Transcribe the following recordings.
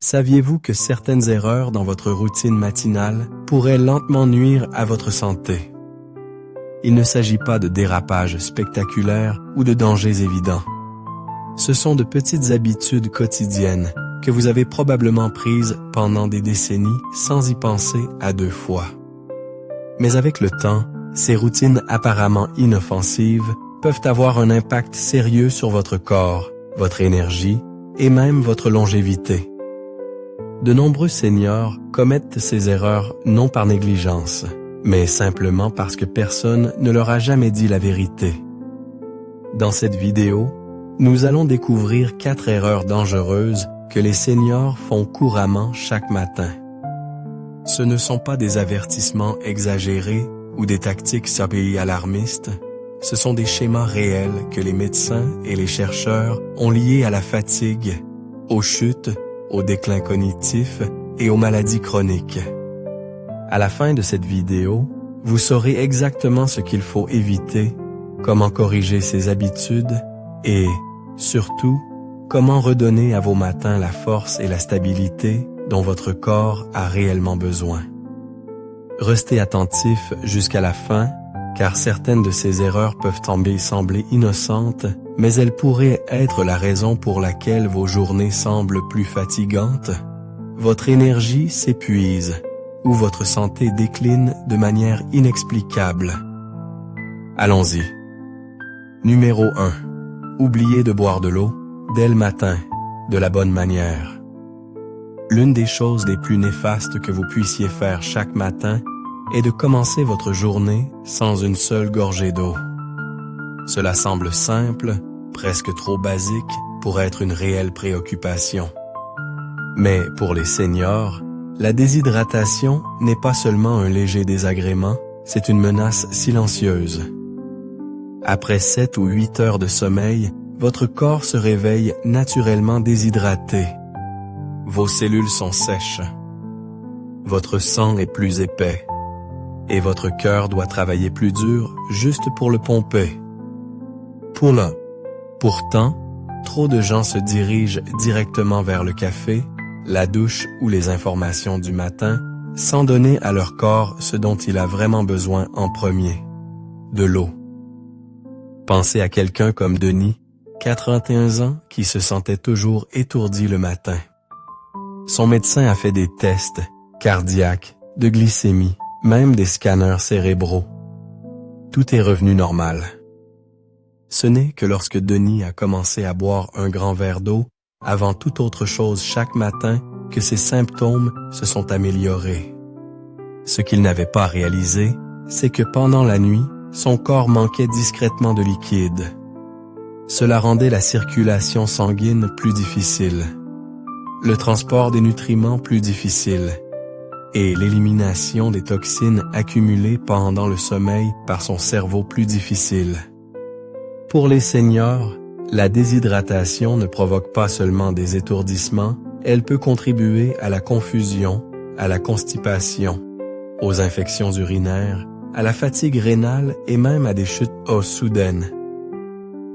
Saviez-vous que certaines erreurs dans votre routine matinale pourraient lentement nuire à votre santé? Il ne s'agit pas de dérapages spectaculaires ou de dangers évidents. Ce sont de petites habitudes quotidiennes que vous avez probablement prises pendant des décennies sans y penser à deux fois. Mais avec le temps, ces routines apparemment inoffensives peuvent avoir un impact sérieux sur votre corps, votre énergie et même votre longévité. De nombreux seniors commettent ces erreurs non par négligence, mais simplement parce que personne ne leur a jamais dit la vérité. Dans cette vidéo, nous allons découvrir 4 erreurs dangereuses que les seniors font couramment chaque matin. Ce ne sont pas des avertissements exagérés ou des tactiques alarmistes, ce sont des schémas réels que les médecins et les chercheurs ont liés à la fatigue, aux chutes, au déclin cognitif et aux maladies chroniques. À la fin de cette vidéo, vous saurez exactement ce qu'il faut éviter, comment corriger ces habitudes et, surtout, comment redonner à vos matins la force et la stabilité dont votre corps a réellement besoin. Restez attentifs jusqu'à la fin, car certaines de ces erreurs peuvent sembler innocentes, mais elles pourraient être la raison pour laquelle vos journées semblent plus fatigantes, votre énergie s'épuise ou votre santé décline de manière inexplicable. Allons-y. Numéro 1. Oubliez de boire de l'eau dès le matin, de la bonne manière. L'une des choses les plus néfastes que vous puissiez faire chaque matin est de commencer votre journée sans une seule gorgée d'eau. Cela semble simple, presque trop basique pour être une réelle préoccupation. Mais pour les seniors, la déshydratation n'est pas seulement un léger désagrément, c'est une menace silencieuse. Après 7 ou 8 heures de sommeil, votre corps se réveille naturellement déshydraté. Vos cellules sont sèches. Votre sang est plus épais. Et votre cœur doit travailler plus dur juste pour le pomper. Pourtant, trop de gens se dirigent directement vers le café, la douche ou les informations du matin, sans donner à leur corps ce dont il a vraiment besoin en premier, de l'eau. Pensez à quelqu'un comme Denis, 81 ans, qui se sentait toujours étourdi le matin. Son médecin a fait des tests cardiaques, de glycémie, même des scanners cérébraux. Tout est revenu normal. Ce n'est que lorsque Denis a commencé à boire un grand verre d'eau avant toute autre chose chaque matin que ses symptômes se sont améliorés. Ce qu'il n'avait pas réalisé, c'est que pendant la nuit, son corps manquait discrètement de liquide. Cela rendait la circulation sanguine plus difficile, le transport des nutriments plus difficile, et l'élimination des toxines accumulées pendant le sommeil par son cerveau plus difficile. Pour les seniors, la déshydratation ne provoque pas seulement des étourdissements, elle peut contribuer à la confusion, à la constipation, aux infections urinaires, à la fatigue rénale et même à des chutes soudaines.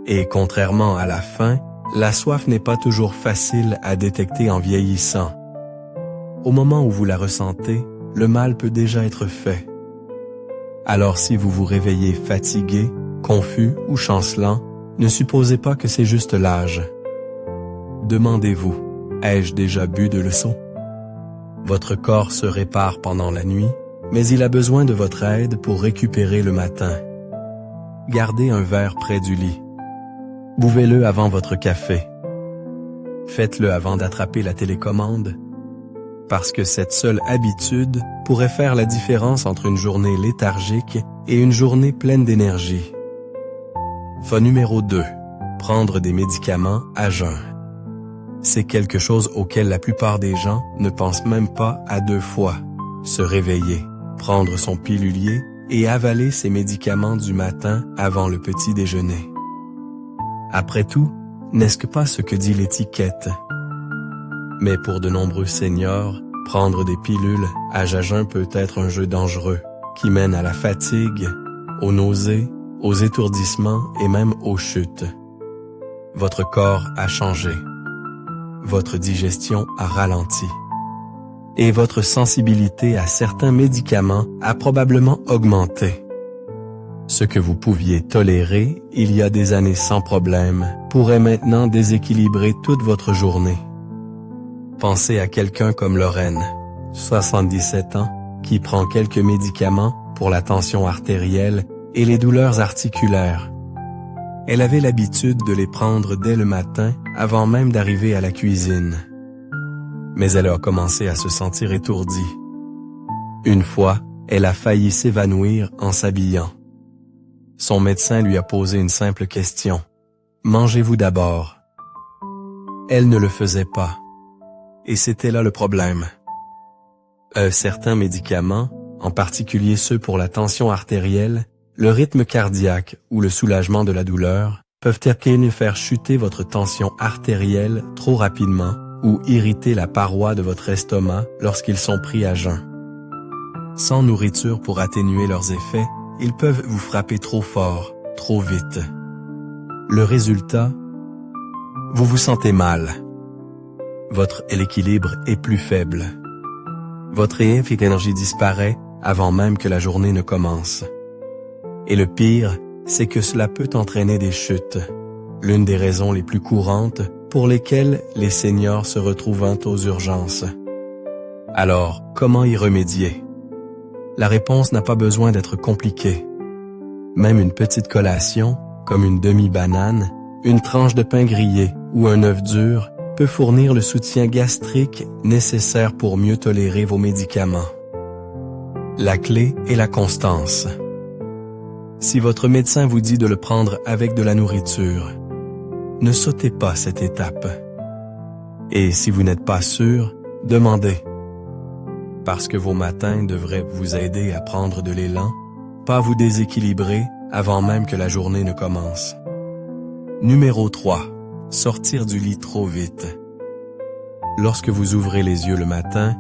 Et contrairement à la faim, la soif n'est pas toujours facile à détecter en vieillissant. Au moment où vous la ressentez, le mal peut déjà être fait. Alors si vous vous réveillez fatigué, confus ou chancelant, ne supposez pas que c'est juste l'âge. Demandez-vous, ai-je déjà bu de l'eau? Votre corps se répare pendant la nuit, mais il a besoin de votre aide pour récupérer le matin. Gardez un verre près du lit. Buvez-le avant votre café. Faites-le avant d'attraper la télécommande, parce que cette seule habitude pourrait faire la différence entre une journée léthargique et une journée pleine d'énergie. Numéro 2. Prendre des médicaments à jeun. C'est quelque chose auquel la plupart des gens ne pensent même pas à deux fois. Se réveiller, prendre son pilulier et avaler ses médicaments du matin avant le petit déjeuner. Après tout, n'est-ce pas ce que dit l'étiquette? Mais pour de nombreux seniors, prendre des pilules à jeun peut être un jeu dangereux qui mène à la fatigue, aux nausées, aux étourdissements et même aux chutes. Votre corps a changé. votre digestion a ralenti. Et votre sensibilité à certains médicaments a probablement augmenté. Ce que vous pouviez tolérer il y a des années sans problème pourrait maintenant déséquilibrer toute votre journée. Pensez à quelqu'un comme Lorraine, 77 ans, qui prend quelques médicaments pour la tension artérielle et les douleurs articulaires. Elle avait l'habitude de les prendre dès le matin avant même d'arriver à la cuisine. Mais elle a commencé à se sentir étourdie. Une fois, elle a failli s'évanouir en s'habillant. Son médecin lui a posé une simple question. « Mangez-vous d'abord ?» Elle ne le faisait pas. Et c'était là le problème. Certains médicaments, en particulier ceux pour la tension artérielle, le rythme cardiaque ou le soulagement de la douleur, peuvent faire chuter votre tension artérielle trop rapidement ou irriter la paroi de votre estomac lorsqu'ils sont pris à jeun. Sans nourriture pour atténuer leurs effets, ils peuvent vous frapper trop fort, trop vite. Le résultat, vous vous sentez mal. Votre équilibre est plus faible. Votre énergie disparaît avant même que la journée ne commence. Et le pire, c'est que cela peut entraîner des chutes, l'une des raisons les plus courantes pour lesquelles les seniors se retrouvent aux urgences. Alors, comment y remédier? La réponse n'a pas besoin d'être compliquée. Même une petite collation, comme une demi-banane, une tranche de pain grillé ou un œuf dur, peut fournir le soutien gastrique nécessaire pour mieux tolérer vos médicaments. La clé est la constance. Si votre médecin vous dit de le prendre avec de la nourriture, ne sautez pas cette étape. Et si vous n'êtes pas sûr, demandez. Parce que vos matins devraient vous aider à prendre de l'élan, pas vous déséquilibrer avant même que la journée ne commence. Numéro 3. Sortir du lit trop vite. Lorsque vous ouvrez les yeux le matin,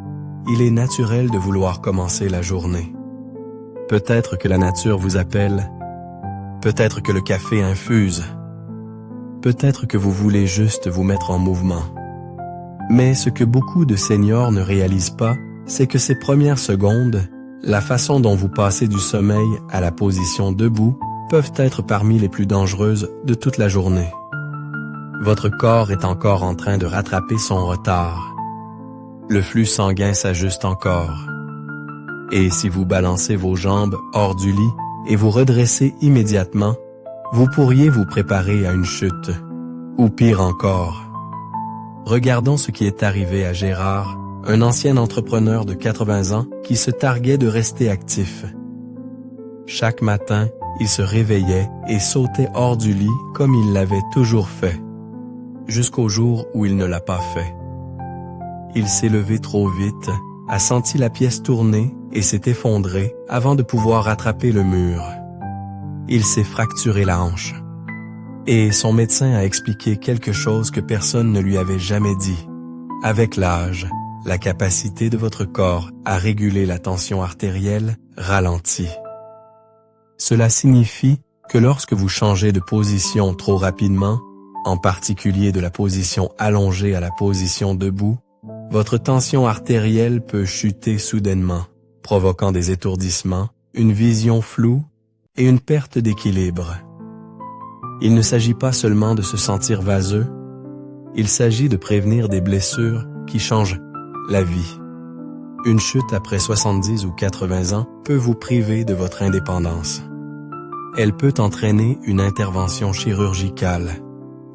il est naturel de vouloir commencer la journée. Peut-être que la nature vous appelle, peut-être que le café infuse, peut-être que vous voulez juste vous mettre en mouvement. Mais ce que beaucoup de seniors ne réalisent pas, c'est que ces premières secondes, la façon dont vous passez du sommeil à la position debout, peuvent être parmi les plus dangereuses de toute la journée. Votre corps est encore en train de rattraper son retard. Le flux sanguin s'ajuste encore. Et si vous balancez vos jambes hors du lit et vous redressez immédiatement, vous pourriez vous préparer à une chute. Ou pire encore. Regardons ce qui est arrivé à Gérard, un ancien entrepreneur de 80 ans qui se targuait de rester actif. Chaque matin, il se réveillait et sautait hors du lit comme il l'avait toujours fait. Jusqu'au jour où il ne l'a pas fait. Il s'est levé trop vite, a senti la pièce tourner et s'est effondré avant de pouvoir rattraper le mur. Il s'est fracturé la hanche. Et son médecin a expliqué quelque chose que personne ne lui avait jamais dit. Avec l'âge, la capacité de votre corps à réguler la tension artérielle ralentit. Cela signifie que lorsque vous changez de position trop rapidement, en particulier de la position allongée à la position debout, votre tension artérielle peut chuter soudainement, provoquant des étourdissements, une vision floue et une perte d'équilibre. Il ne s'agit pas seulement de se sentir vaseux, il s'agit de prévenir des blessures qui changent la vie. Une chute après 70 ou 80 ans peut vous priver de votre indépendance. Elle peut entraîner une intervention chirurgicale,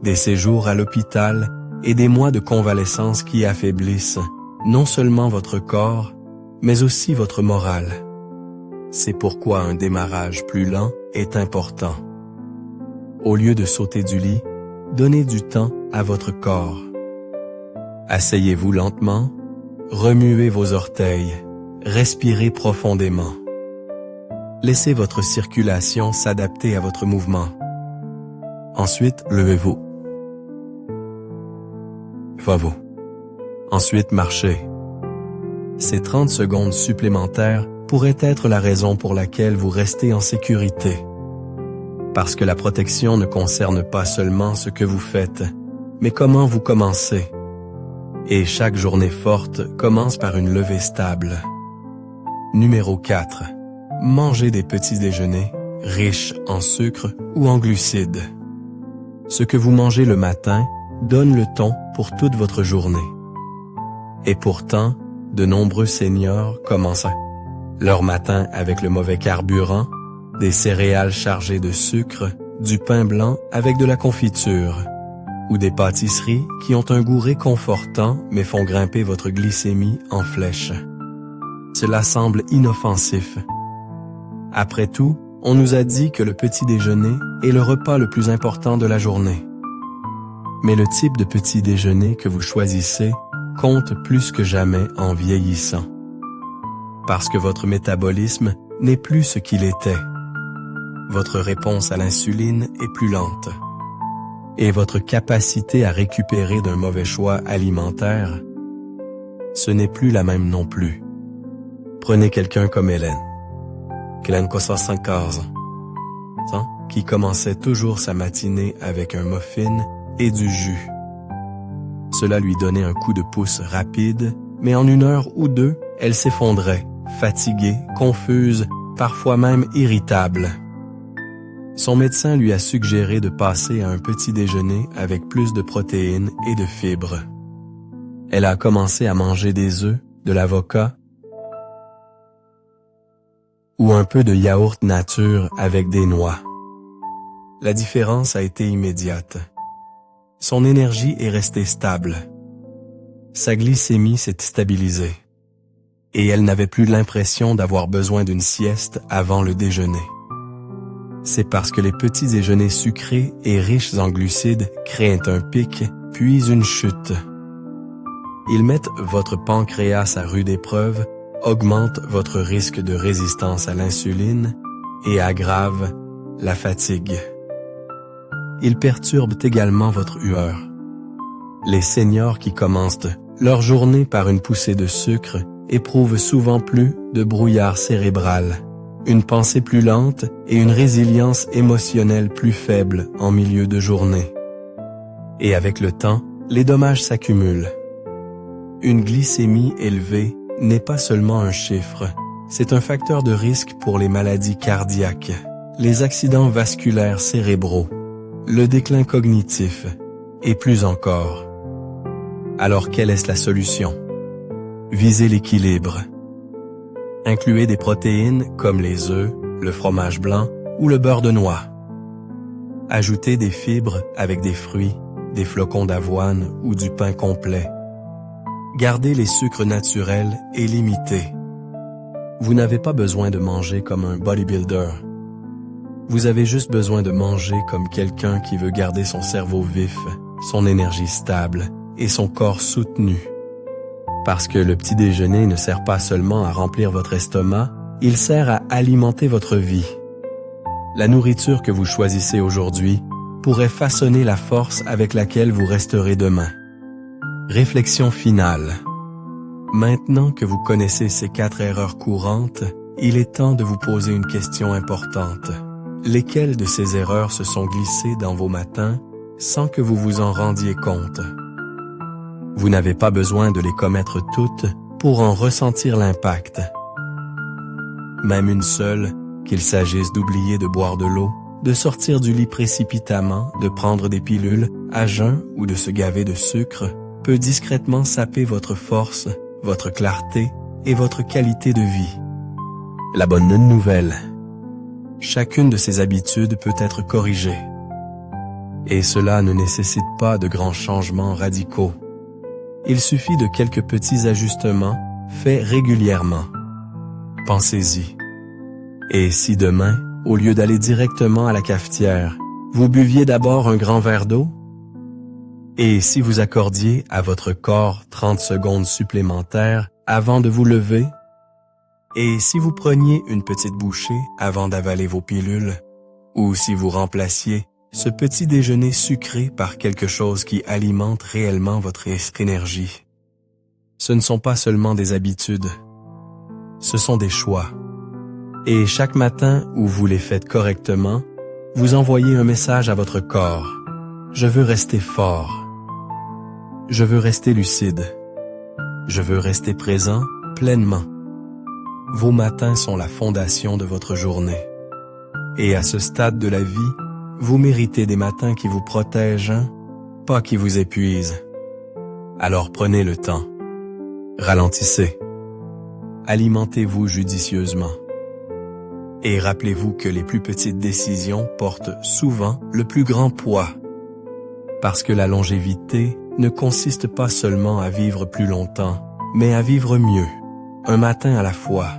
des séjours à l'hôpital et des mois de convalescence qui affaiblissent non seulement votre corps, mais aussi votre morale. C'est pourquoi un démarrage plus lent est important. Au lieu de sauter du lit, donnez du temps à votre corps. Asseyez-vous lentement, remuez vos orteils, respirez profondément. Laissez votre circulation s'adapter à votre mouvement. Ensuite, levez-vous. Vous. Ensuite, marchez. Ces 30 secondes supplémentaires pourraient être la raison pour laquelle vous restez en sécurité. Parce que la protection ne concerne pas seulement ce que vous faites, mais comment vous commencez. Et chaque journée forte commence par une levée stable. Numéro 4. Mangez des petits déjeuners riches en sucre ou en glucides. Ce que vous mangez le matin donne le ton pour toute votre journée. Et pourtant, de nombreux seniors commencent leur matin avec le mauvais carburant, des céréales chargées de sucre, du pain blanc avec de la confiture, ou des pâtisseries qui ont un goût réconfortant mais font grimper votre glycémie en flèche. Cela semble inoffensif. Après tout, on nous a dit que le petit déjeuner est le repas le plus important de la journée. Mais le type de petit déjeuner que vous choisissez compte plus que jamais en vieillissant. Parce que votre métabolisme n'est plus ce qu'il était. Votre réponse à l'insuline est plus lente. Et votre capacité à récupérer d'un mauvais choix alimentaire, ce n'est plus la même non plus. Prenez quelqu'un comme Hélène, qui commençait toujours sa matinée avec un muffin et du jus. Cela lui donnait un coup de pouce rapide, mais en 1 heure ou 2, elle s'effondrait, fatiguée, confuse, parfois même irritable. Son médecin lui a suggéré de passer à un petit déjeuner avec plus de protéines et de fibres. Elle a commencé à manger des œufs, de l'avocat ou un peu de yaourt nature avec des noix. La différence a été immédiate. Son énergie est restée stable. Sa glycémie s'est stabilisée. Et elle n'avait plus l'impression d'avoir besoin d'une sieste avant le déjeuner. C'est parce que les petits déjeuners sucrés et riches en glucides créent un pic, puis une chute. Ils mettent votre pancréas à rude épreuve, augmentent votre risque de résistance à l'insuline et aggravent la fatigue. Ils perturbent également votre humeur. Les seniors qui commencent leur journée par une poussée de sucre éprouvent souvent plus de brouillard cérébral, une pensée plus lente et une résilience émotionnelle plus faible en milieu de journée. Et avec le temps, les dommages s'accumulent. Une glycémie élevée n'est pas seulement un chiffre, c'est un facteur de risque pour les maladies cardiaques, les accidents vasculaires cérébraux, le déclin cognitif et plus encore. Alors quelle est la solution? Visez l'équilibre. Incluez des protéines comme les œufs, le fromage blanc ou le beurre de noix. Ajoutez des fibres avec des fruits, des flocons d'avoine ou du pain complet. Gardez les sucres naturels et limitez. Vous n'avez pas besoin de manger comme un bodybuilder. Vous avez juste besoin de manger comme quelqu'un qui veut garder son cerveau vif, son énergie stable et son corps soutenu. Parce que le petit déjeuner ne sert pas seulement à remplir votre estomac, il sert à alimenter votre vie. La nourriture que vous choisissez aujourd'hui pourrait façonner la force avec laquelle vous resterez demain. Réflexion finale. Maintenant que vous connaissez ces 4 erreurs courantes, il est temps de vous poser une question importante. Lesquelles de ces erreurs se sont glissées dans vos matins sans que vous vous en rendiez compte? Vous n'avez pas besoin de les commettre toutes pour en ressentir l'impact. Même une seule, qu'il s'agisse d'oublier de boire de l'eau, de sortir du lit précipitamment, de prendre des pilules à jeun ou de se gaver de sucre, peut discrètement saper votre force, votre clarté et votre qualité de vie. La bonne nouvelle. Chacune de ces habitudes peut être corrigée. Et cela ne nécessite pas de grands changements radicaux. Il suffit de quelques petits ajustements faits régulièrement. Pensez-y. Et si demain, au lieu d'aller directement à la cafetière, vous buviez d'abord un grand verre d'eau? Et si vous accordiez à votre corps 30 secondes supplémentaires avant de vous lever? Et si vous preniez une petite bouchée avant d'avaler vos pilules? Ou si vous remplaciez ce petit déjeuner sucré par quelque chose qui alimente réellement votre énergie? Ce ne sont pas seulement des habitudes, ce sont des choix. Et chaque matin où vous les faites correctement, vous envoyez un message à votre corps. Je veux rester fort. Je veux rester lucide. Je veux rester présent pleinement. Vos matins sont la fondation de votre journée. Et à ce stade de la vie, vous méritez des matins qui vous protègent, pas qui vous épuisent. Alors prenez le temps. Ralentissez. Alimentez-vous judicieusement. Et rappelez-vous que les plus petites décisions portent souvent le plus grand poids. Parce que la longévité ne consiste pas seulement à vivre plus longtemps, mais à vivre mieux, un matin à la fois.